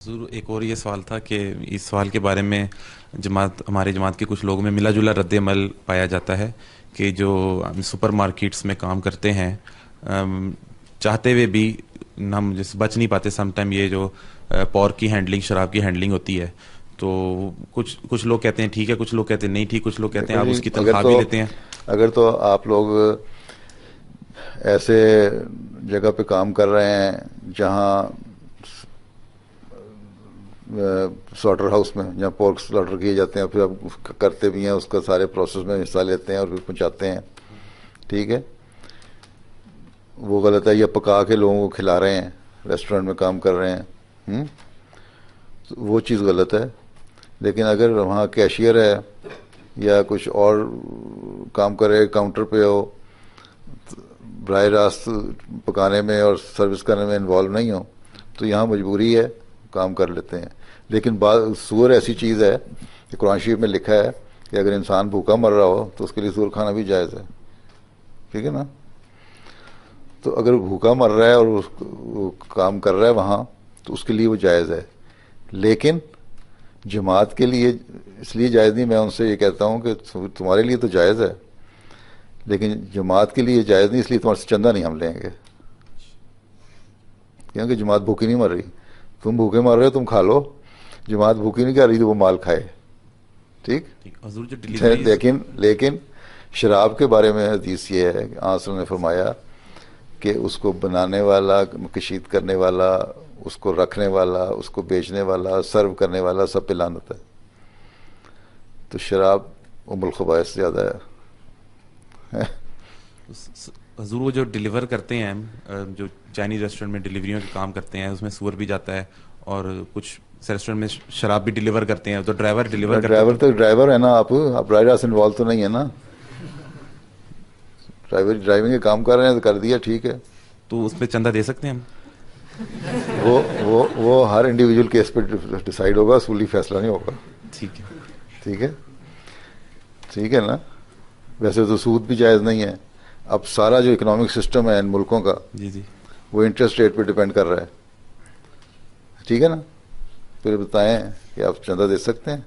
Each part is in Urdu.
ضرور ایک اور یہ سوال تھا کہ اس سوال کے بارے میں ہمارے جماعت کے کچھ لوگوں میں ملا جلا رد عمل پایا جاتا ہے کہ جو سپر مارکیٹس میں کام کرتے ہیں چاہتے ہوئے بھی ہم جس بچ نہیں پاتے سم ٹائم یہ جو پورک کی ہینڈلنگ شراب کی ہینڈلنگ ہوتی ہے تو کچھ لوگ کہتے ہیں ٹھیک ہے, کچھ لوگ کہتے ہیں نہیں ٹھیک, کچھ لوگ کہتے ہیں آپ اس کی تنخواہ بھی لیتے ہیں. اگر تو آپ لوگ ایسے جگہ پہ کام کر رہے ہیں جہاں سلاٹر ہاؤس میں جہاں پورک سلاٹر کیے جاتے ہیں, پھر آپ کرتے بھی ہیں, اس کا سارے پروسیس میں حصہ لیتے ہیں اور پھر پہنچاتے ہیں, ٹھیک ہے, وہ غلط ہے. یا پکا کے لوگوں کو کھلا رہے ہیں, ریسٹورینٹ میں کام کر رہے ہیں, وہ چیز غلط ہے. لیکن اگر وہاں کیشیئر ہے یا کچھ اور کام کرے, کاؤنٹر پہ ہو, براہ راست پکانے میں اور سروس کرنے میں انوالو نہیں ہو, تو یہاں مجبوری ہے, کام کر لیتے ہیں. لیکن سور ایسی چیز ہے کہ قرآن شریف میں لکھا ہے کہ اگر انسان بھوکا مر رہا ہو تو اس کے لیے سور کھانا بھی جائز ہے, ٹھیک ہے نا. تو اگر بھوکا مر رہا ہے اور وہ کام کر رہا ہے وہاں تو اس کے لیے وہ جائز ہے. لیکن جماعت کے لیے اس لیے جائز نہیں. میں ان سے یہ کہتا ہوں کہ تمہارے لیے تو جائز ہے, لیکن جماعت کے لیے جائز نہیں, اس لیے تمہارے سے چندہ نہیں ہم لیں گے, کیونکہ جماعت بھوکی نہیں مر رہی. تم بھوکے مر رہے ہو, تم کھا لو. جماعت بھوکی نہیں کر رہی تو وہ مال کھائے, ٹھیک. حضور جو ڈلیوری لیکن شراب کے بارے میں حدیث یہ ہے کہ آنسر نے فرمایا کہ اس کو بنانے والا, کشید کرنے والا, اس کو رکھنے والا, اس کو بیچنے والا, سرو کرنے والا, سب پہ لعنت ہے. تو شراب ام الخبائث زیادہ ہے. حضور وہ جو ڈلیور کرتے ہیں, جو چائنیز ریسٹورینٹ میں ڈلیوریوں کے کام کرتے ہیں, اس میں سور بھی جاتا ہے اور کچھ ریسٹورینٹ میں شراب بھی ڈلیور کرتے ہیں, تو ڈرائیور ڈلیور کرتا ہے. ڈرائیور ہے نا, آپ براہ راست انوالو تو نہیں ہے نا. ڈرائیونگ کے کام کر رہے ہیں تو کر دیا, ٹھیک ہے. تو اس پہ چندہ دے سکتے ہیں ہم؟ وہ ہر انڈیویجول کیس پہ ڈیسائیڈ ہوگا, اصولی فیصلہ نہیں ہوگا. ٹھیک ہے, ٹھیک ہے, ٹھیک ہے نا. ویسے تو سود بھی جائز نہیں ہے. اب سارا جو اکنامک سسٹم ہے ان ملکوں کا, جی جی, وہ انٹرسٹ ریٹ پہ ڈپینڈ کر رہا ہے, ٹھیک ہے نا. پھر بتائیں کہ آپ چندہ دے سکتے ہیں.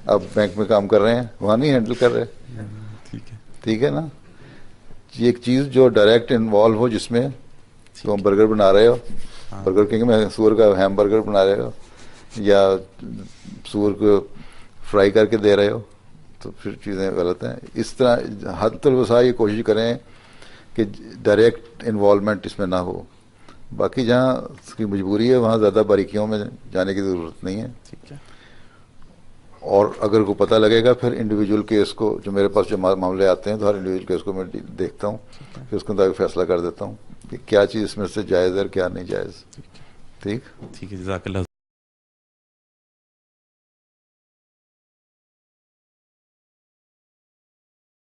آپ بینک میں کام کر رہے ہیں, وہاں نہیں ہینڈل کر رہے, ٹھیک ہے, ٹھیک ہے نا. یہ ایک چیز جو ڈائریکٹ انوالو ہو, جس میں تم برگر بنا رہے ہو, برگر کنگ میں سور کا ہیم برگر بنا رہے ہو یا سور کو فرائی کر کے دے رہے ہو, تو پھر چیزیں غلط ہیں. اس طرح حد الوسع یہ کوشش کریں کہ ڈائریکٹ انوالومنٹ اس میں نہ ہو. باقی جہاں اس کی مجبوری ہے وہاں زیادہ باریکیوں میں جانے کی ضرورت نہیں ہے. ٹھیک ہے. اور اگر کو پتہ لگے گا, پھر انڈیویجول کیس کو, جو میرے پاس جو معاملے آتے ہیں, تو ہر انڈیویجول کیس کو میں دیکھتا ہوں, پھر اس کو مطابق فیصلہ کر دیتا ہوں کہ کیا چیز اس میں سے جائز ہے اور کیا نہیں جائز. ٹھیک, ٹھیک ہے, جزاک اللہ.